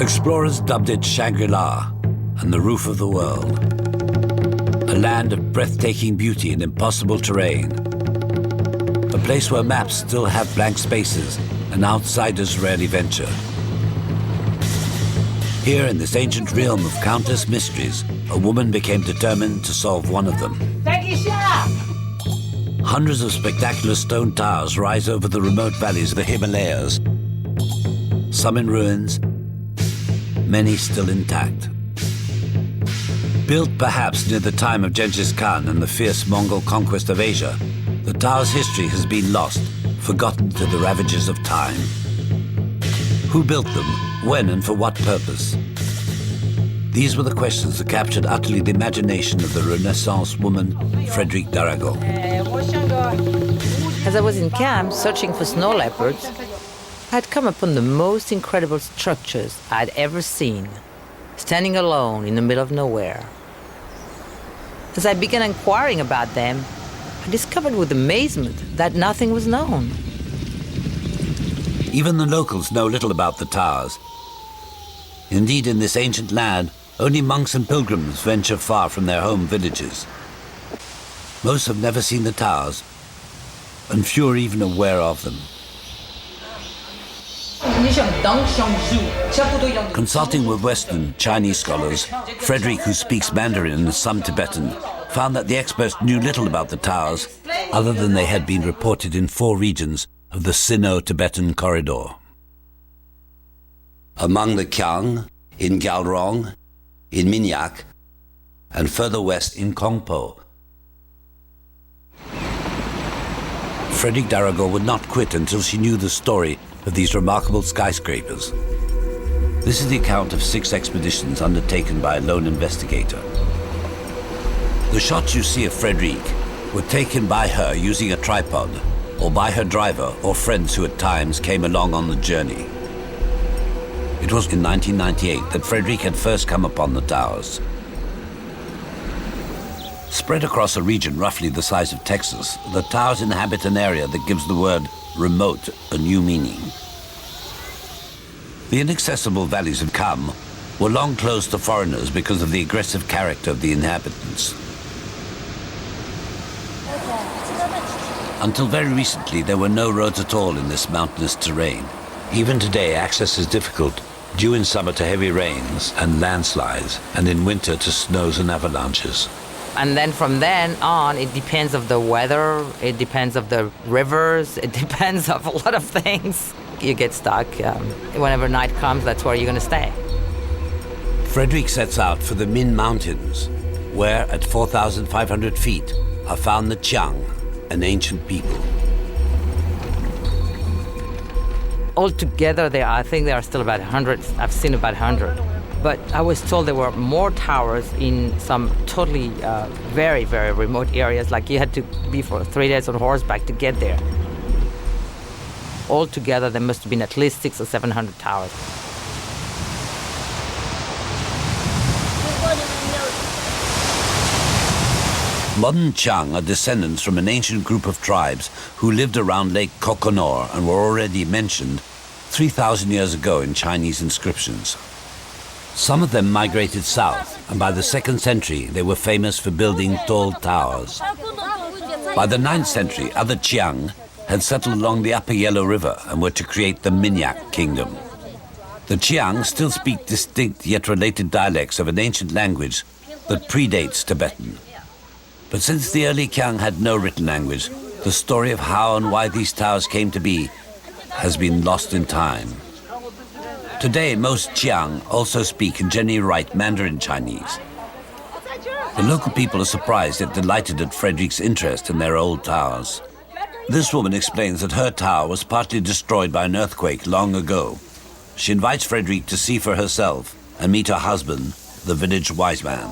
Explorers dubbed it Shangri-La and the roof of the world. A land of breathtaking beauty and impossible terrain. A place where maps still have blank spaces and outsiders rarely venture. Here in this ancient realm of countless mysteries, a woman became determined to solve one of them. Hundreds of spectacular stone towers rise over the remote valleys of the Himalayas. Some in ruins, many still intact. Built perhaps near the time of Genghis Khan and the fierce Mongol conquest of Asia, the tower's history has been lost, forgotten to the ravages of time. Who built them, when and for what purpose? These were the questions that captured utterly the imagination of the Renaissance woman, Frederique Darragon. As I was in Kham searching for snow leopards, I had come upon the most incredible structures I'd ever seen, standing alone in the middle of nowhere. As I began inquiring about them, I discovered with amazement that nothing was known. Even the locals know little about the towers. Indeed, in this ancient land, only monks and pilgrims venture far from their home villages. Most have never seen the towers, and few are even aware of them. Consulting with Western Chinese scholars, Frederique, who speaks Mandarin and some Tibetan, found that the experts knew little about the towers, other than they had been reported in 4 regions of the Sino-Tibetan corridor. Among the Kyang, in Gyalrong, in Miniak, and further west in Kongpo. Frederique Darragon would not quit until she knew the story of these remarkable skyscrapers. This is the account of 6 expeditions undertaken by a lone investigator. The shots you see of Frederique were taken by her using a tripod, or by her driver or friends who at times came along on the journey. It was in 1998 that Frederique had first come upon the towers. Spread across a region roughly the size of Texas, the towers inhabit an area that gives the word remote a new meaning. The inaccessible valleys of Kham were long closed to foreigners because of the aggressive character of the inhabitants. Until very recently, there were no roads at all in this mountainous terrain. Even today, access is difficult, due in summer to heavy rains and landslides, and in winter to snows and avalanches. And then from then on, it depends of the weather, it depends of the rivers, it depends of a lot of things. You get stuck. Whenever night comes, that's where you're going to stay. Frederique sets out for the Min Mountains, where at 4,500 feet are found the Qiang, an ancient people. Altogether, I think there are still about 100. I've seen about 100. But I was told there were more towers in some totally very, very remote areas, like you had to be for 3 days on horseback to get there. Altogether, there must have been at least 600 or 700 towers. Modern Qiang are descendants from an ancient group of tribes who lived around Lake Kokonor and were already mentioned 3,000 years ago in Chinese inscriptions. Some of them migrated south, and by the 2nd century they were famous for building tall towers. By the 9th century, other Qiang had settled along the upper Yellow River and were to create the Miniak kingdom. The Qiang still speak distinct yet related dialects of an ancient language that predates Tibetan. But since the early Qiang had no written language, the story of how and why these towers came to be has been lost in time. Today, most Qiang also speak and generally write Mandarin Chinese. The local people are surprised yet delighted at Frederique's interest in their old towers. This woman explains that her tower was partly destroyed by an earthquake long ago. She invites Frederique to see for herself and meet her husband, the village wise man.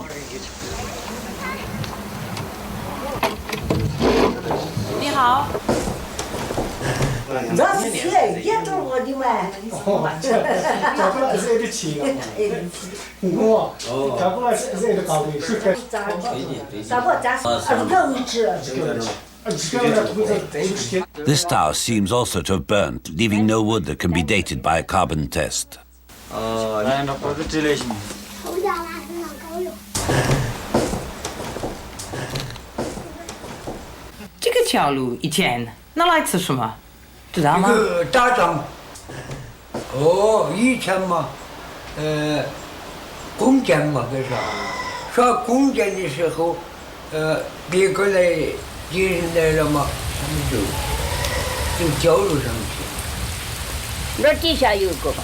Ni hao. This tower seems also to have burnt, leaving no wood that can be dated by a carbon test. 然后包括这类型。这个条路以前拿来吃什么？知道吗？这个打仗。以前嘛，弓箭嘛，这是耍弓箭的时候，别个来敌人来了嘛，他们就交流上去。那底下有个吧。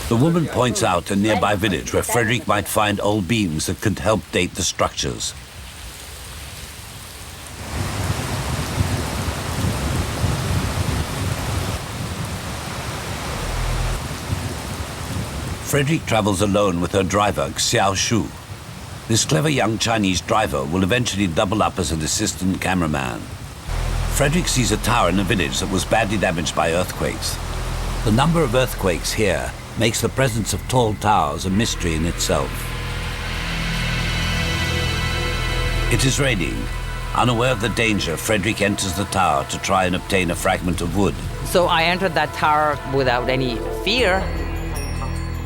The woman points out a nearby village where Frederick might find old beams that could help date the structures. Frederick travels alone with her driver, Xiao Shu. This clever young Chinese driver will eventually double up as an assistant cameraman. Frederick sees a tower in a village that was badly damaged by earthquakes. The number of earthquakes here makes the presence of tall towers a mystery in itself. It is raining. Unaware of the danger, Frederick enters the tower to try and obtain a fragment of wood. So I entered that tower without any fear,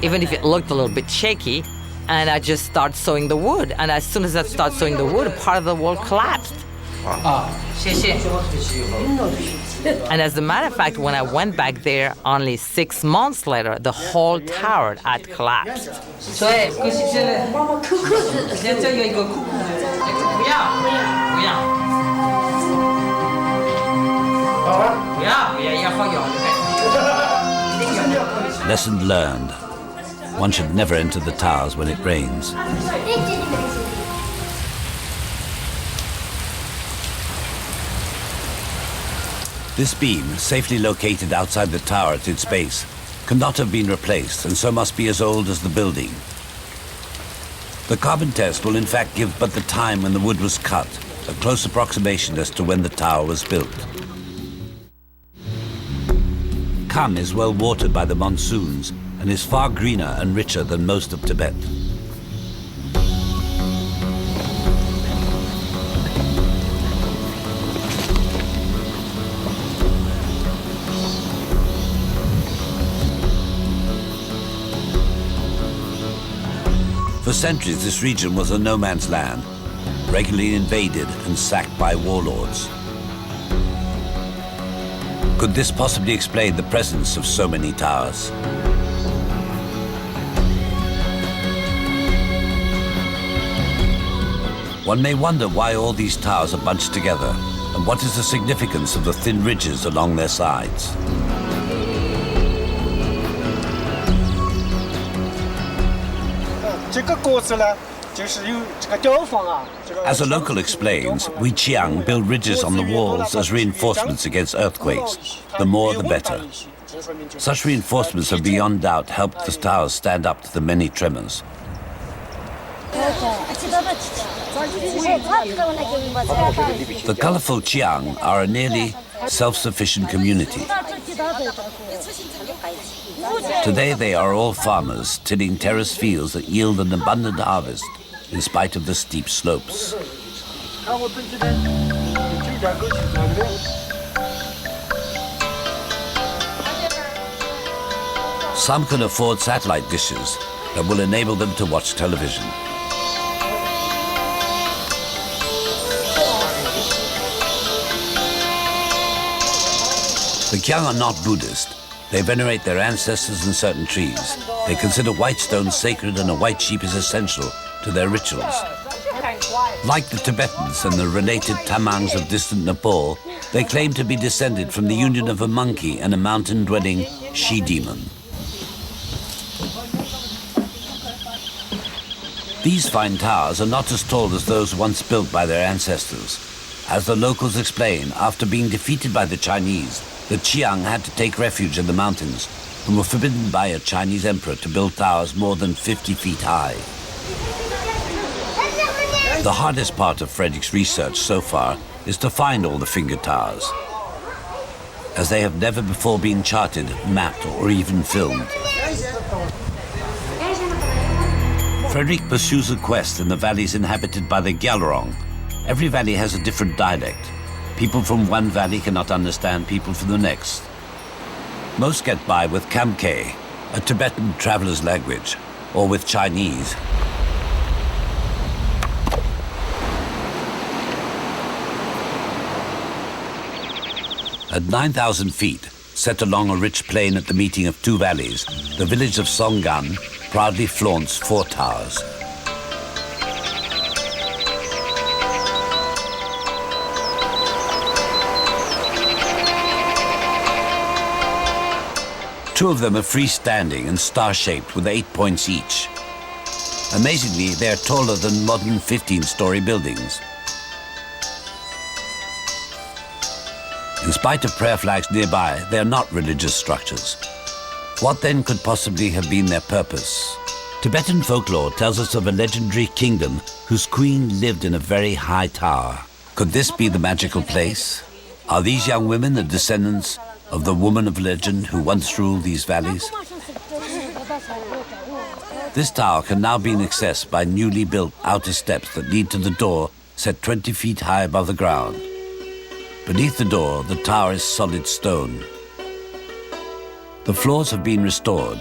even if it looked a little bit shaky, and I just start sawing the wood. And as soon as I start sawing the wood, part of the wall collapsed. And as a matter of fact, when I went back there only 6 months later, the whole tower had collapsed. Lesson learned. One should never enter the towers when it rains. This beam, safely located outside the tower at its base, cannot have been replaced and so must be as old as the building. The carbon test will in fact give but the time when the wood was cut, a close approximation as to when the tower was built. Kham is well watered by the monsoons and is far greener and richer than most of Tibet. For centuries, this region was a no man's land, regularly invaded and sacked by warlords. Could this possibly explain the presence of so many towers? One may wonder why all these towers are bunched together, and what is the significance of the thin ridges along their sides. As a local explains, we Qiang build ridges on the walls as reinforcements against earthquakes. The more, the better. Such reinforcements have beyond doubt helped the towers stand up to the many tremors. The colorful Qiang are a nearly self-sufficient community. Today they are all farmers, tilling terrace fields that yield an abundant harvest in spite of the steep slopes. Some can afford satellite dishes that will enable them to watch television. The Qiang are not Buddhist. They venerate their ancestors and certain trees. They consider white stones sacred and a white sheep is essential to their rituals. Like the Tibetans and the related Tamangs of distant Nepal, they claim to be descended from the union of a monkey and a mountain-dwelling she-demon. These fine towers are not as tall as those once built by their ancestors. As the locals explain, after being defeated by the Chinese, the Qiang had to take refuge in the mountains and were forbidden by a Chinese emperor to build towers more than 50 feet high. The hardest part of Frederick's research so far is to find all the finger towers, as they have never before been charted, mapped, or even filmed. Frederick pursues a quest in the valleys inhabited by the Gyalrong. Every valley has a different dialect. People from one valley cannot understand people from the next. Most get by with Kamke, a Tibetan traveler's language, or with Chinese. At 9,000 feet, set along a rich plain at the meeting of two valleys, the village of Songgan proudly flaunts 4 towers. Two of them are freestanding and star-shaped with 8 points each. Amazingly, they are taller than modern 15-story buildings. In spite of prayer flags nearby, they are not religious structures. What then could possibly have been their purpose? Tibetan folklore tells us of a legendary kingdom whose queen lived in a very high tower. Could this be the magical place? Are these young women the descendants of the woman of legend who once ruled these valleys? This tower can now be accessed by newly built outer steps that lead to the door set 20 feet high above the ground. Beneath the door, the tower is solid stone. The floors have been restored.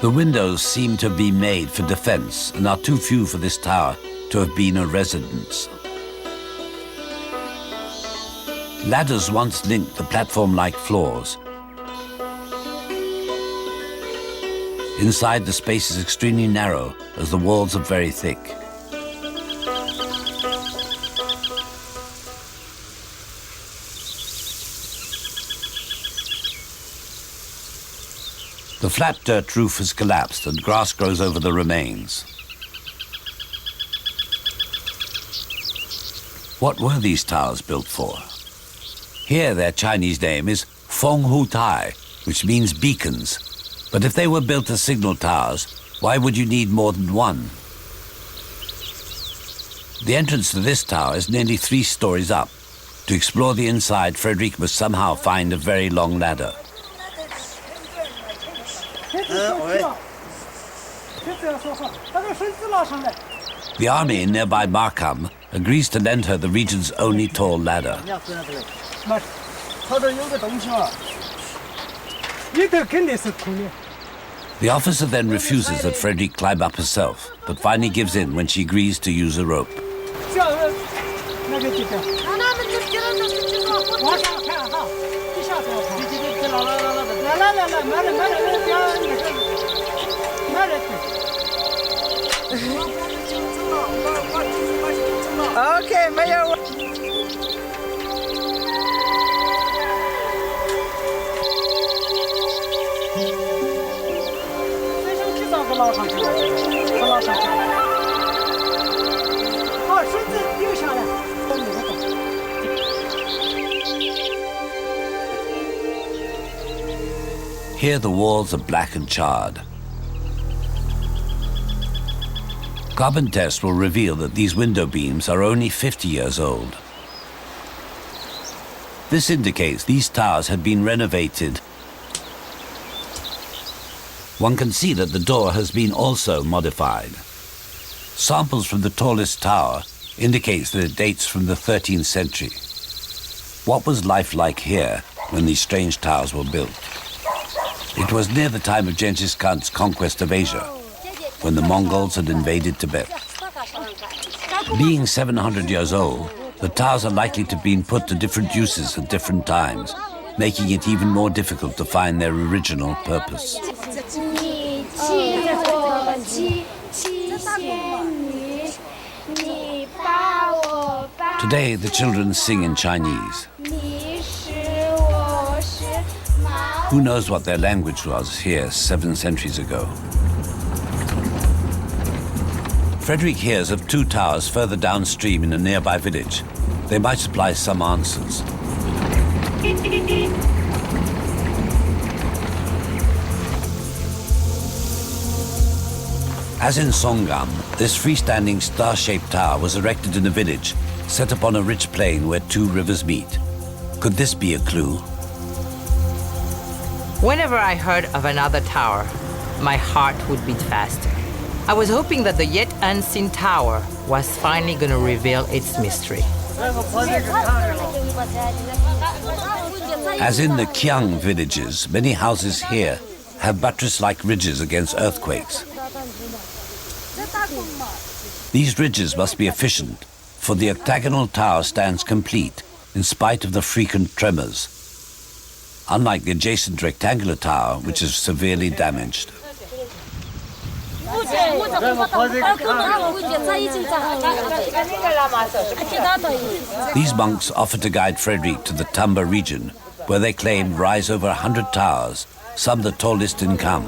The windows seem to be made for defense and are too few for this tower to have been a residence. Ladders once linked the platform-like floors. Inside, the space is extremely narrow as the walls are very thick. The flat dirt roof has collapsed and grass grows over the remains. What were these towers built for? Here their Chinese name is Feng Hu Tai, which means beacons. But if they were built as signal towers, why would you need more than one? The entrance to this tower is nearly 3 stories up. To explore the inside, Frederique must somehow find a very long ladder. The army in nearby Kham agrees to lend her the region's only tall ladder. The officer then refuses that Frederique climb up herself, but finally gives in when she agrees to use a rope. Okay, Mayor. Here the walls are black and charred. Carbon tests will reveal that these window beams are only 50 years old. This indicates these towers have been renovated. One can see that the door has been also modified. Samples from the tallest tower indicates that it dates from the 13th century. What was life like here when these strange towers were built? It was near the time of Genghis Khan's conquest of Asia, when the Mongols had invaded Tibet. Being 700 years old, the towers are likely to have been put to different uses at different times, making it even more difficult to find their original purpose. Today, the children sing in Chinese. Who knows what their language was here 7 centuries ago? Frederique hears of 2 towers further downstream in a nearby village. They might supply some answers. As in Songam, this freestanding star-shaped tower was erected in a village set upon a rich plain where 2 rivers meet. Could this be a clue? Whenever I heard of another tower, my heart would beat faster. I was hoping that the yet unseen tower was finally going to reveal its mystery. As in the Qiang villages, many houses here have buttress-like ridges against earthquakes. These ridges must be efficient, for the octagonal tower stands complete in spite of the frequent tremors, unlike the adjacent rectangular tower, which is severely damaged. These monks offered to guide Frederique to the Tamba region, where they claim rise over 100 towers, some the tallest in Kham.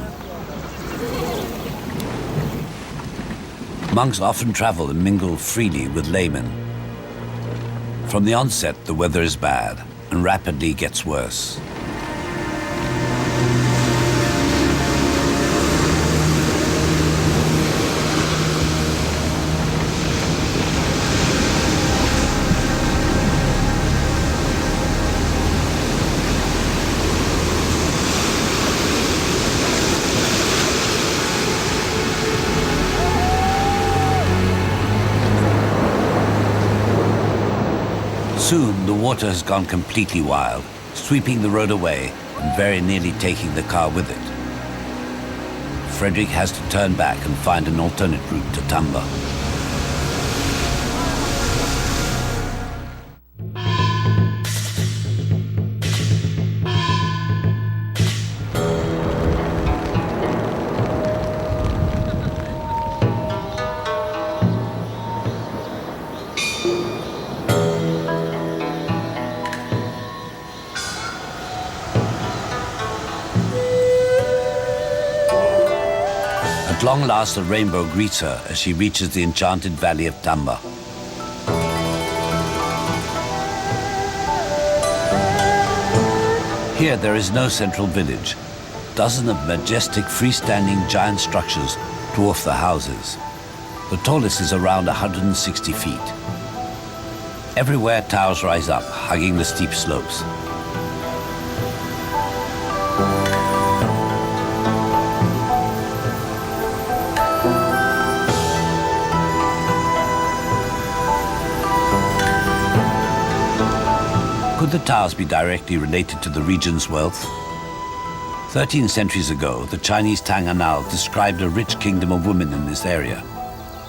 Monks often travel and mingle freely with laymen. From the onset, the weather is bad and rapidly gets worse. Soon, the water has gone completely wild, sweeping the road away and very nearly taking the car with it. Frederique has to turn back and find an alternate route to Tamba. At long last, a rainbow greets her as she reaches the enchanted valley of Tamba. Here there is no central village. Dozens of majestic freestanding giant structures dwarf the houses. The tallest is around 160 feet. Everywhere towers rise up, hugging the steep slopes. Could the towers be directly related to the region's wealth? 13 centuries ago, the Chinese Tang Annals described a rich kingdom of women in this area.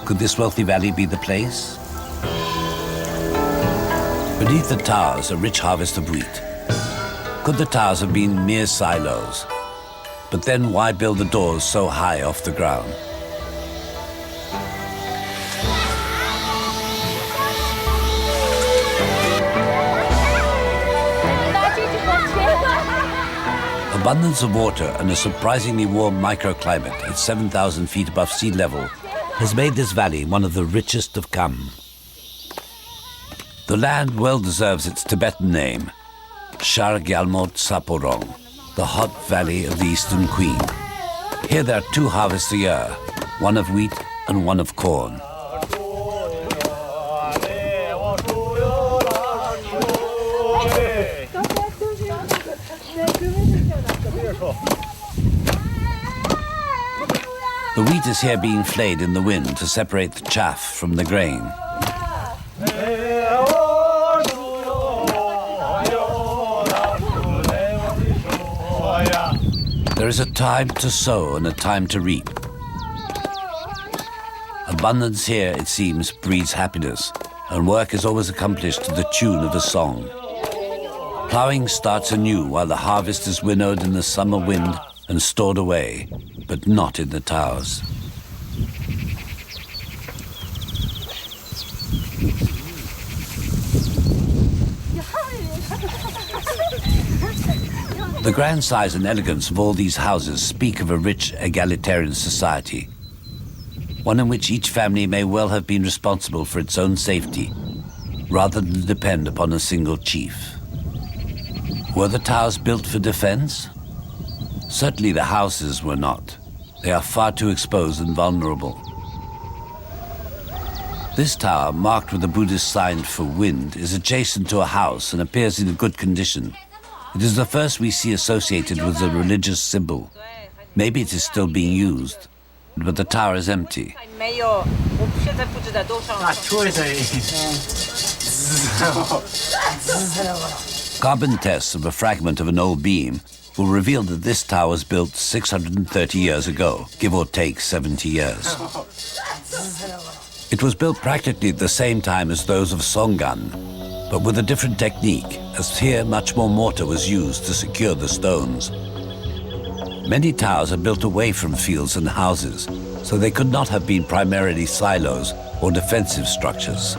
Could this wealthy valley be the place? Beneath the towers, a rich harvest of wheat. Could the towers have been mere silos? But then why build the doors so high off the ground? Abundance of water and a surprisingly warm microclimate at 7,000 feet above sea level has made this valley one of the richest of Kham. The land well deserves its Tibetan name, Shar Gyalmot Saporong, the hot valley of the Eastern Queen. Here there are 2 harvests a year, one of wheat and one of corn. The wheat is here being flayed in the wind to separate the chaff from the grain. There is a time to sow and a time to reap. Abundance here, it seems, breeds happiness, and work is always accomplished to the tune of a song. Ploughing starts anew while the harvest is winnowed in the summer wind and stored away, but not in the towers. The grand size and elegance of all these houses speak of a rich egalitarian society, one in which each family may well have been responsible for its own safety, rather than depend upon a single chief. Were the towers built for defense? Certainly the houses were not. They are far too exposed and vulnerable. This tower, marked with a Buddhist sign for wind, is adjacent to a house and appears in good condition. It is the first we see associated with a religious symbol. Maybe it is still being used, but the tower is empty. Carbon tests of a fragment of an old beam will reveal that this tower was built 630 years ago, give or take 70 years. It was built practically at the same time as those of Songan, but with a different technique, as here much more mortar was used to secure the stones. Many towers are built away from fields and houses, so they could not have been primarily silos or defensive structures.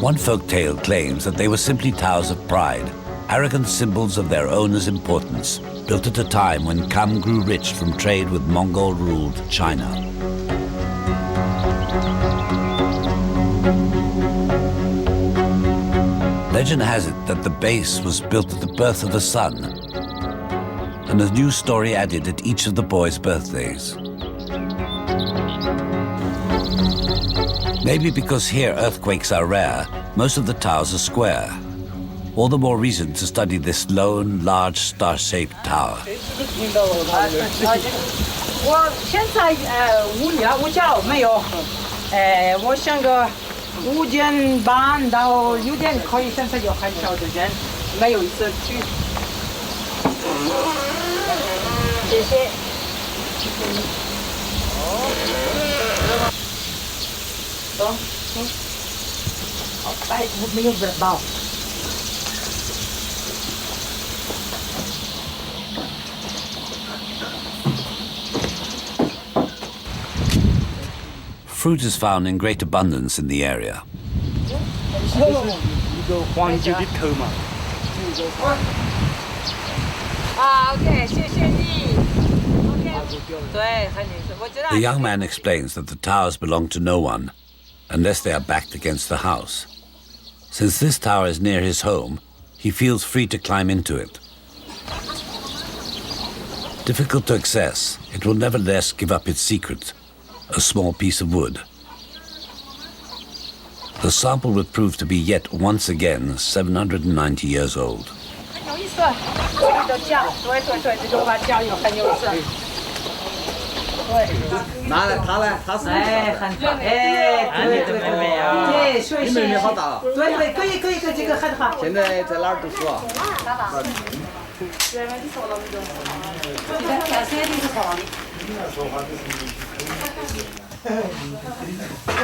One folk tale claims that they were simply towers of pride, arrogant symbols of their owner's importance, built at a time when Kham grew rich from trade with Mongol-ruled China. Legend has it that the base was built at the birth of a son, and a new story added at each of the boys' birthdays. Maybe because here earthquakes are rare, most of the towers are square. All the more reason to study this lone, large, star-shaped tower. 我现在5年5角没有，我想个5点半到6点可以，现在有很少的人，没有一次去。谢谢。走，走。好，哎，我没有人包。 Fruit is found in great abundance in the area. The young man explains that the towers belong to no one, unless they are backed against the house. Since this tower is near his home, he feels free to climb into it. Difficult to access, it will nevertheless give up its secret, a small piece of wood. The sample would prove to be yet once again 790 years old.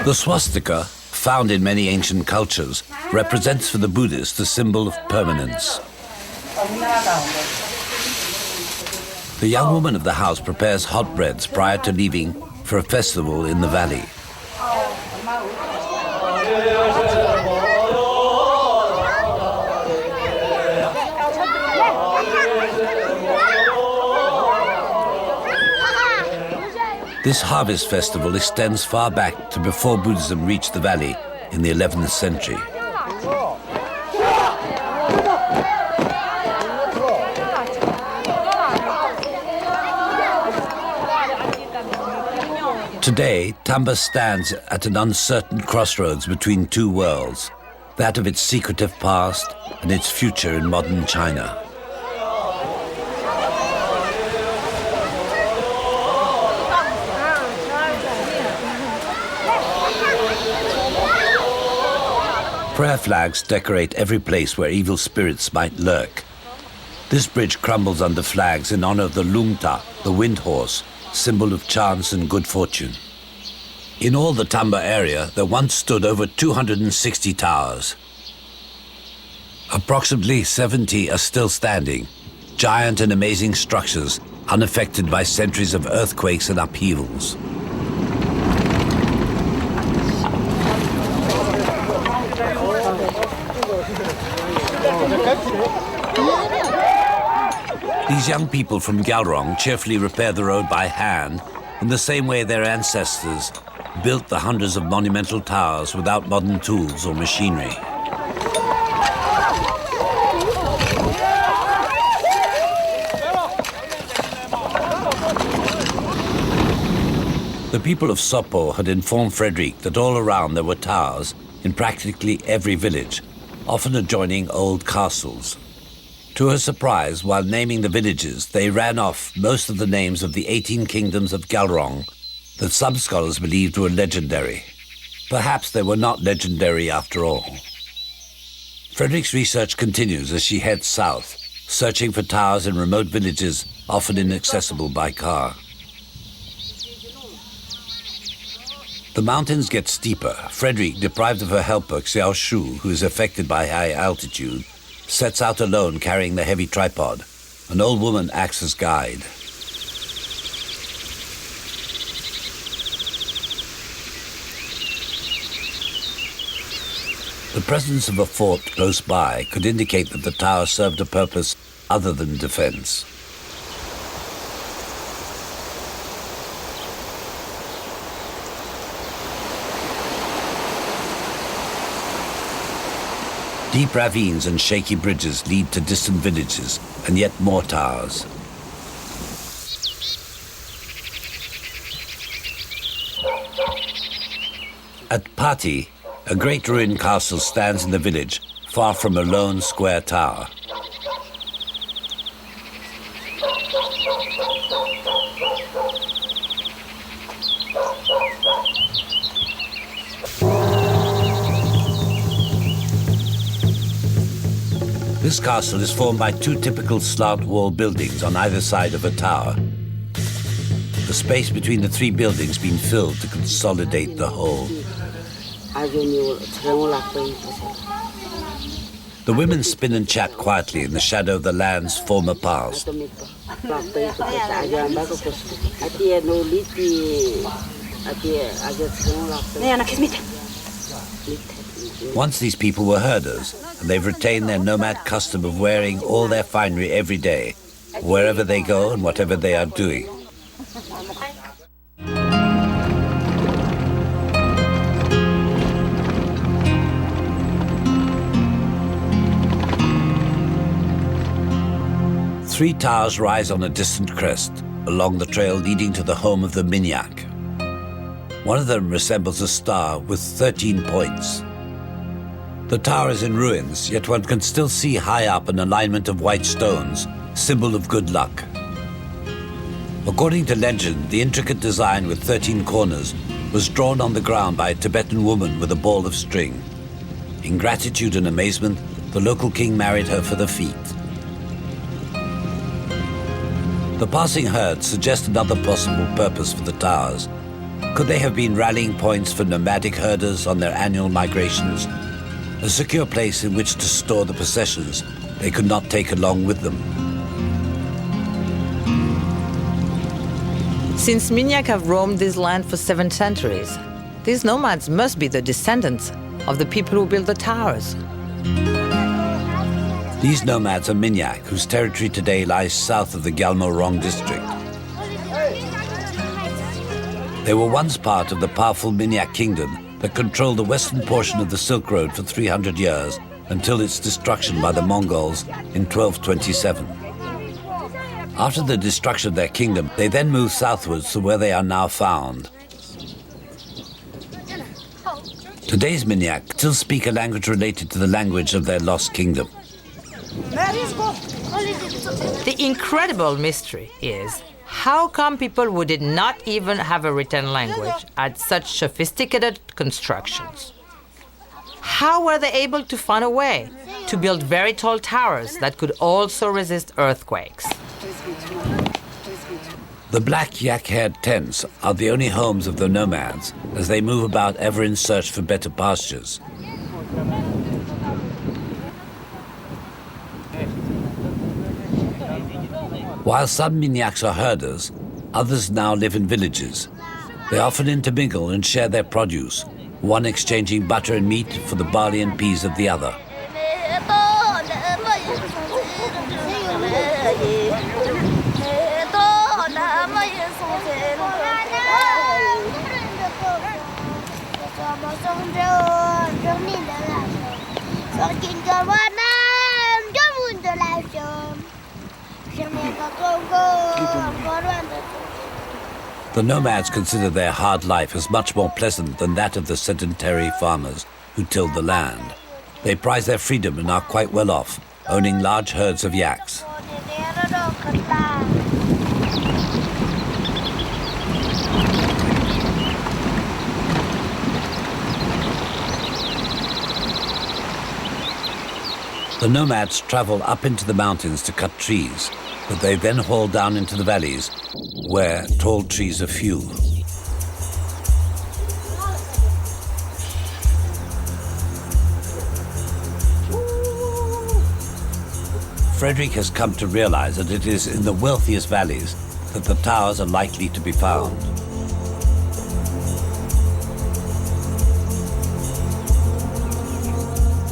The swastika, found in many ancient cultures, represents for the Buddhists the symbol of permanence. The young woman of the house prepares hot breads prior to leaving for a festival in the valley. This harvest festival extends far back to before Buddhism reached the valley in the 11th century. Today, Tamba stands at an uncertain crossroads between two worlds, that of its secretive past and its future in modern China. Prayer flags decorate every place where evil spirits might lurk. This bridge crumbles under flags in honor of the Lungta, the wind horse, symbol of chance and good fortune. In all the Tamba area, there once stood over 260 towers. Approximately 70 are still standing, giant and amazing structures unaffected by centuries of earthquakes and upheavals. These young people from Gyalrong cheerfully repair the road by hand in the same way their ancestors built the hundreds of monumental towers without modern tools or machinery. The people of Sopo had informed Frederique that all around there were towers in practically every village, often adjoining old castles. To her surprise, while naming the villages, they ran off most of the names of the 18 kingdoms of Gyalrong that some scholars believed were legendary. Perhaps they were not legendary after all. Frederique's research continues as she heads south, searching for towers in remote villages often inaccessible by car. The mountains get steeper. Frederique, deprived of her helper Xiao Shu, who is affected by high altitude, sets out alone carrying the heavy tripod. An old woman acts as guide. The presence of a fort close by could indicate that the tower served a purpose other than defense. Deep ravines and shaky bridges lead to distant villages, and yet more towers. At Pati, a great ruined castle stands in the village, far from a lone square tower. This castle is formed by two typical slant wall buildings on either side of a tower. The space between the three buildings being filled to consolidate the whole. The women spin and chat quietly in the shadow of the land's former past. Once these people were herders, and they've retained their nomad custom of wearing all their finery every day, wherever they go and whatever they are doing. Three towers rise on a distant crest along the trail leading to the home of the Miniak. One of them resembles a star with 13 points. The tower is in ruins, yet one can still see high up an alignment of white stones, symbol of good luck. According to legend, the intricate design with 13 corners was drawn on the ground by a Tibetan woman with a ball of string. In gratitude and amazement, the local king married her for the feat. The passing herds suggest another possible purpose for the towers. Could they have been rallying points for nomadic herders on their annual migrations? A secure place in which to store the possessions they could not take along with them. Since Miniak have roamed this land for 7 centuries, these nomads must be the descendants of the people who built the towers. These nomads are Miniak, whose territory today lies south of the Gyalrong district. They were once part of the powerful Miniak kingdom that controlled the western portion of the Silk Road for 300 years until its destruction by the Mongols in 1227. After the destruction of their kingdom, they then moved southwards to where they are now found. Today's Miniak still speak a language related to the language of their lost kingdom. The incredible mystery is, how come people who did not even have a written language had such sophisticated constructions? How were they able to find a way to build very tall towers that could also resist earthquakes? The black yak-haired tents are the only homes of the nomads as they move about ever in search for better pastures. While some Miniaks are herders, others now live in villages. They often intermingle and share their produce, one exchanging butter and meat for the barley and peas of the other. The nomads consider their hard life as much more pleasant than that of the sedentary farmers who tilled the land. They prize their freedom and are quite well off, owning large herds of yaks. The nomads travel up into the mountains to cut trees, that they then haul down into the valleys, where tall trees are few. Frederique has come to realize that it is in the wealthiest valleys that the towers are likely to be found.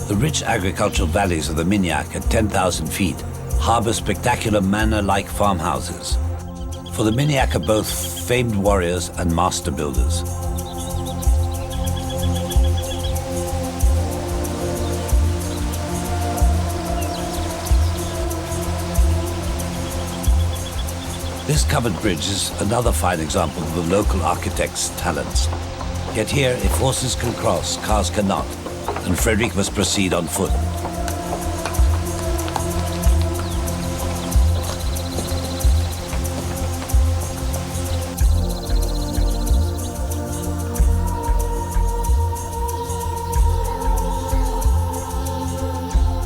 The rich agricultural valleys of the Miniak at 10,000 feet harbor spectacular manor-like farmhouses. For the Miniak are both famed warriors and master builders. This covered bridge is another fine example of the local architect's talents. Yet here, if horses can cross, cars cannot, and Frederique must proceed on foot.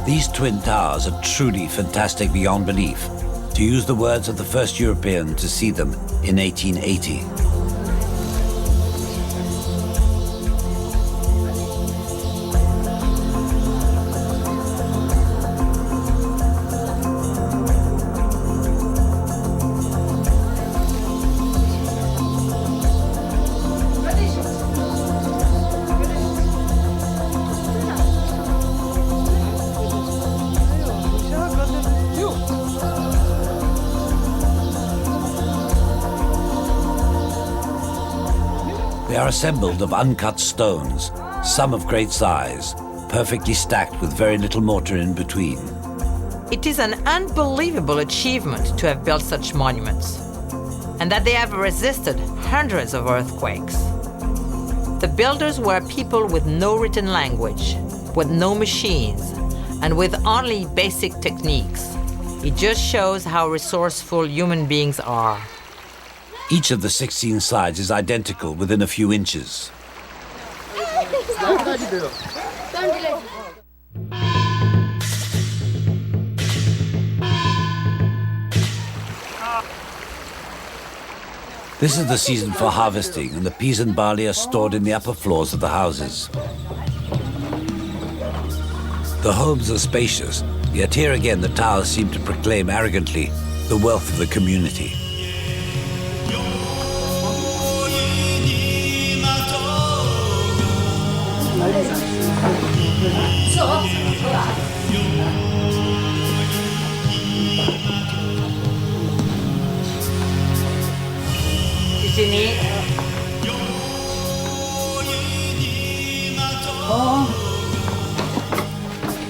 These twin towers are truly fantastic beyond belief, to use the words of the first European to see them in 1880. They are assembled of uncut stones, some of great size, perfectly stacked with very little mortar in between. It is an unbelievable achievement to have built such monuments, and that they have resisted hundreds of earthquakes. The builders were people with no written language, with no machines, and with only basic techniques. It just shows how resourceful human beings are. Each of the 16 sides is identical within a few inches. This is the season for harvesting, and the peas and barley are stored in the upper floors of the houses. The homes are spacious, yet here again the towers seem to proclaim arrogantly the wealth of the community.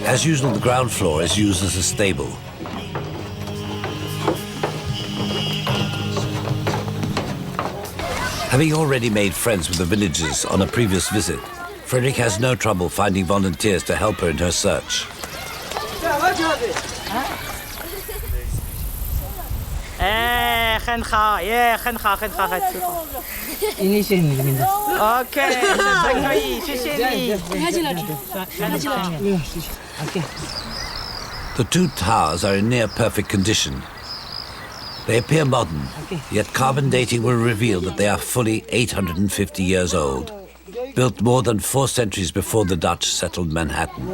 As usual, the ground floor is used as a stable. Having already made friends with the villagers on a previous visit, Frederique has no trouble finding volunteers to help her in her search. The two towers are in near perfect condition. They appear modern, yet carbon dating will reveal that they are fully 850 years old, built more than 4 centuries before the Dutch settled Manhattan.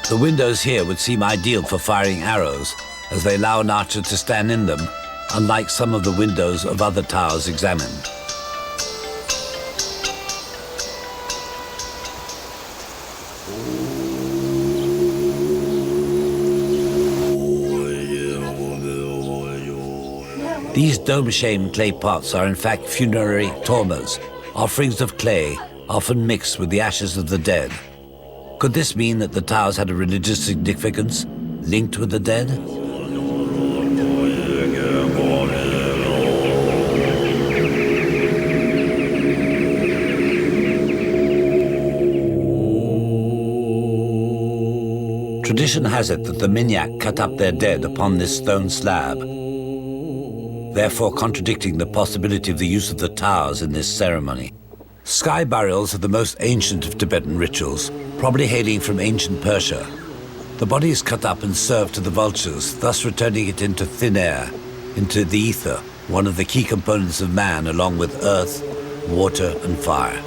The windows here would seem ideal for firing arrows, as they allow an archer to stand in them, unlike some of the windows of other towers examined. These dome-shaped clay pots are in fact funerary tormas, offerings of clay, often mixed with the ashes of the dead. Could this mean that the towers had a religious significance linked with the dead? Tradition has it that the Miniak cut up their dead upon this stone slab, therefore contradicting the possibility of the use of the towers in this ceremony. Sky burials are the most ancient of Tibetan rituals, probably hailing from ancient Persia. The body is cut up and served to the vultures, thus returning it into thin air, into the ether, one of the key components of man, along with earth, water, and fire.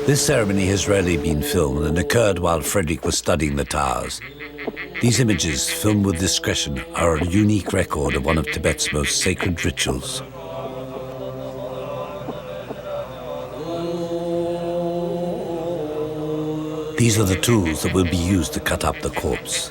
This ceremony has rarely been filmed and occurred while Frederique was studying the towers. These images, filmed with discretion, are a unique record of one of Tibet's most sacred rituals. These are the tools that will be used to cut up the corpse.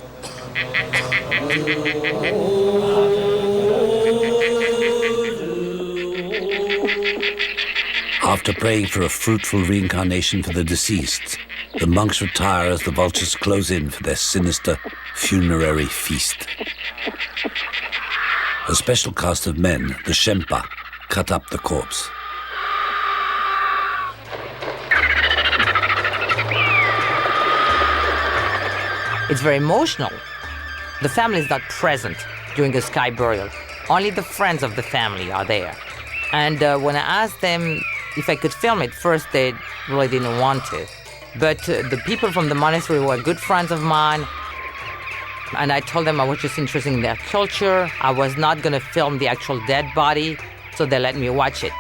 After praying for a fruitful reincarnation for the deceased, the monks retire as the vultures close in for their sinister funerary feast. A special caste of men, the Shempa, cut up the corpse. It's very emotional. The family is not present during a sky burial. Only the friends of the family are there. And when I asked them if I could film it, first they really didn't want to. But the people from the monastery were good friends of mine. And I told them I was just interested in their culture. I was not going to film the actual dead body, so they let me watch it.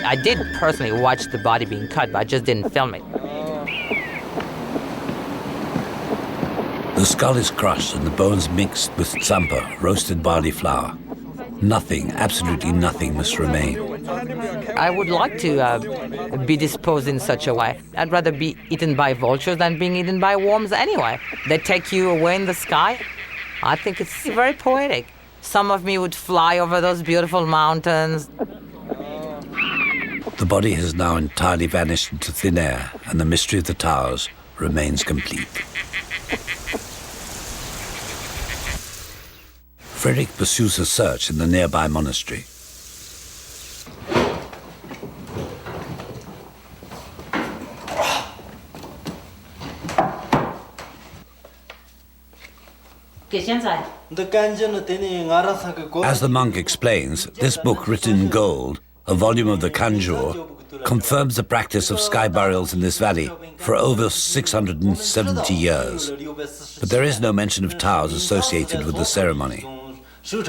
I did personally watch the body being cut, but I just didn't film it. The skull is crushed and the bones mixed with tsampa, roasted barley flour. Nothing, absolutely nothing must remain. I would like to be disposed in such a way. I'd rather be eaten by vultures than being eaten by worms anyway. They take you away in the sky. I think it's very poetic. Some of me would fly over those beautiful mountains. The body has now entirely vanished into thin air, and the mystery of the towers remains complete. Frederique pursues her search in the nearby monastery. As the monk explains, this book written in gold, a volume of the Kanjur, confirms the practice of sky burials in this valley for over 670 years. But there is no mention of towers associated with the ceremony. To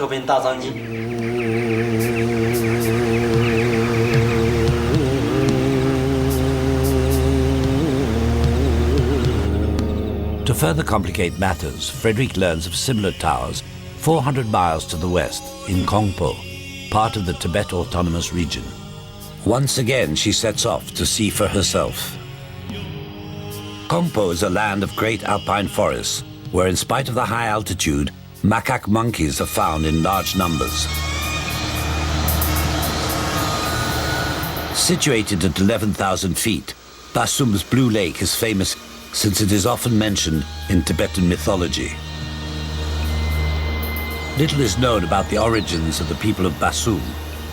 further complicate matters, Frederique learns of similar towers 400 miles to the west in Kongpo, part of the Tibet Autonomous Region. Once again, she sets off to see for herself. Kongpo is a land of great alpine forests, where in spite of the high altitude, macaque monkeys are found in large numbers. Situated at 11,000 feet, Basum's Blue Lake is famous since it is often mentioned in Tibetan mythology. Little is known about the origins of the people of Basum,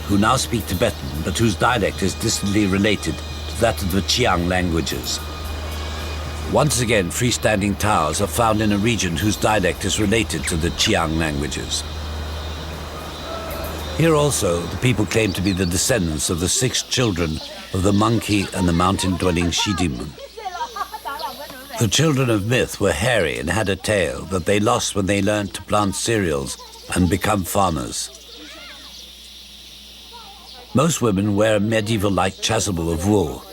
who now speak Tibetan, but whose dialect is distantly related to that of the Chiang languages. Once again, freestanding towers are found in a region whose dialect is related to the Chiang languages. Here also, the people claim to be the descendants of the 6 children of the monkey and the mountain-dwelling Shidimun. The children of myth were hairy and had a tail that they lost when they learned to plant cereals and become farmers. Most women wear a medieval-like chasuble of wool.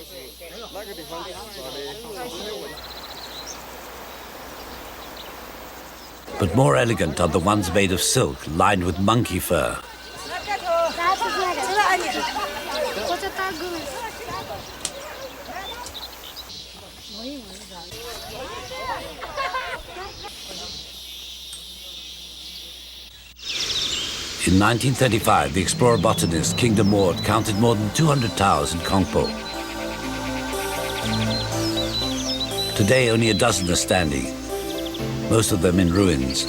but more elegant are the ones made of silk lined with monkey fur. In 1935, the explorer botanist King de Maud counted more than 200 towers in Kongpo. Today, only a dozen are standing, most of them in ruins.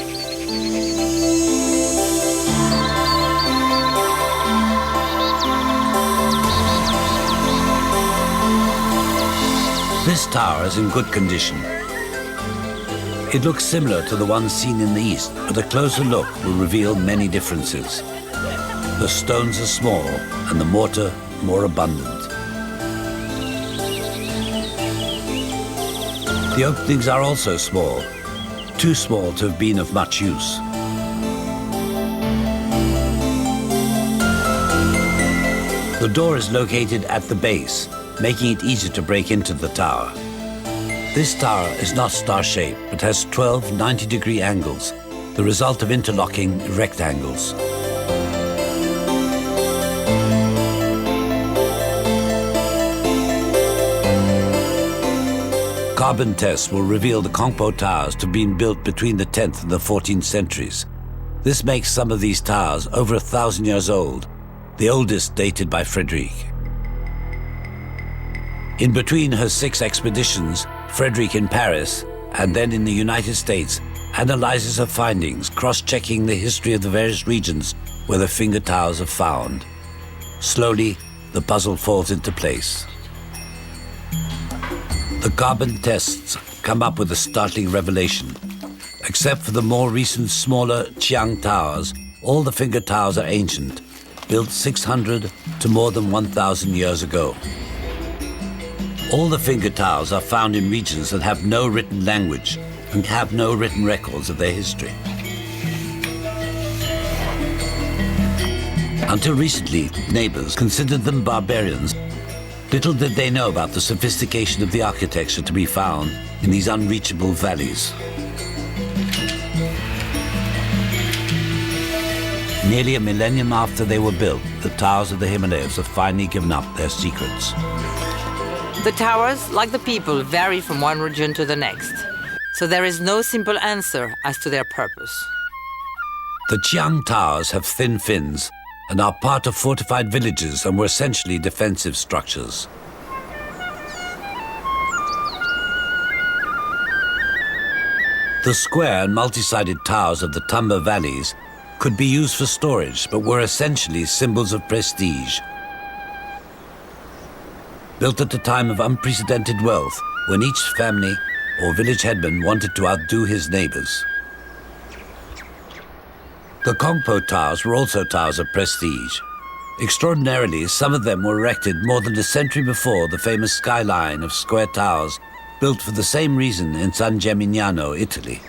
This tower is in good condition. It looks similar to the ones seen in the east, but a closer look will reveal many differences. The stones are small and the mortar more abundant. The openings are also small, too small to have been of much use. The door is located at the base, making it easier to break into the tower. This tower is not star-shaped, but has 12 90-degree angles, the result of interlocking rectangles. Carbon tests will reveal the Kongpo towers to have been built between the 10th and the 14th centuries. This makes some of these towers over 1,000 years old, the oldest dated by Frederique. In between her 6 expeditions, Frederique in Paris, and then in the United States, analyzes her findings, cross-checking the history of the various regions where the finger towers are found. Slowly, the puzzle falls into place. The carbon tests come up with a startling revelation. Except for the more recent, smaller Qiang towers, all the finger towers are ancient, built 600 to more than 1,000 years ago. All the finger towers are found in regions that have no written language and have no written records of their history. Until recently, neighbors considered them barbarians. Little did they know about the sophistication of the architecture to be found in these unreachable valleys. Nearly a millennium after they were built, the towers of the Himalayas have finally given up their secrets. The towers, like the people, vary from one region to the next, so there is no simple answer as to their purpose. The Qiang towers have thin fins and are part of fortified villages and were essentially defensive structures. The square and multi-sided towers of the Tumba valleys could be used for storage, but were essentially symbols of prestige. Built at a time of unprecedented wealth, when each family or village headman wanted to outdo his neighbors. The Kongpo towers were also towers of prestige. Extraordinarily, some of them were erected more than a century before the famous skyline of square towers built for the same reason in San Gimignano, Italy.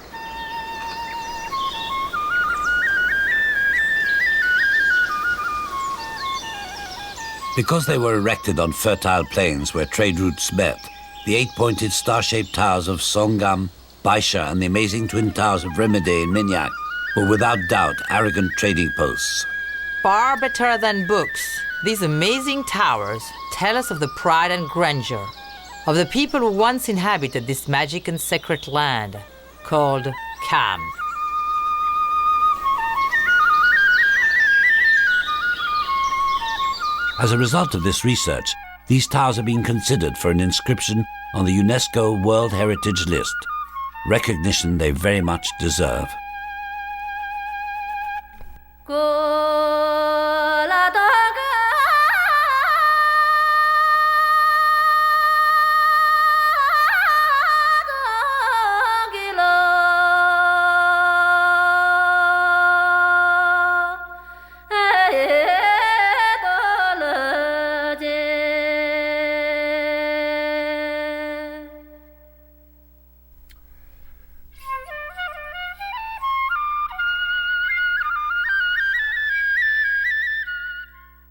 Because they were erected on fertile plains where trade routes met, the 8-pointed star-shaped towers of Songam, Baisha, and the amazing twin towers of Remede in Miniak were without doubt arrogant trading posts. Far better than books, these amazing towers tell us of the pride and grandeur of the people who once inhabited this magic and sacred land called Kham. As a result of this research, these towers are being considered for an inscription on the UNESCO World Heritage List, recognition they very much deserve. Go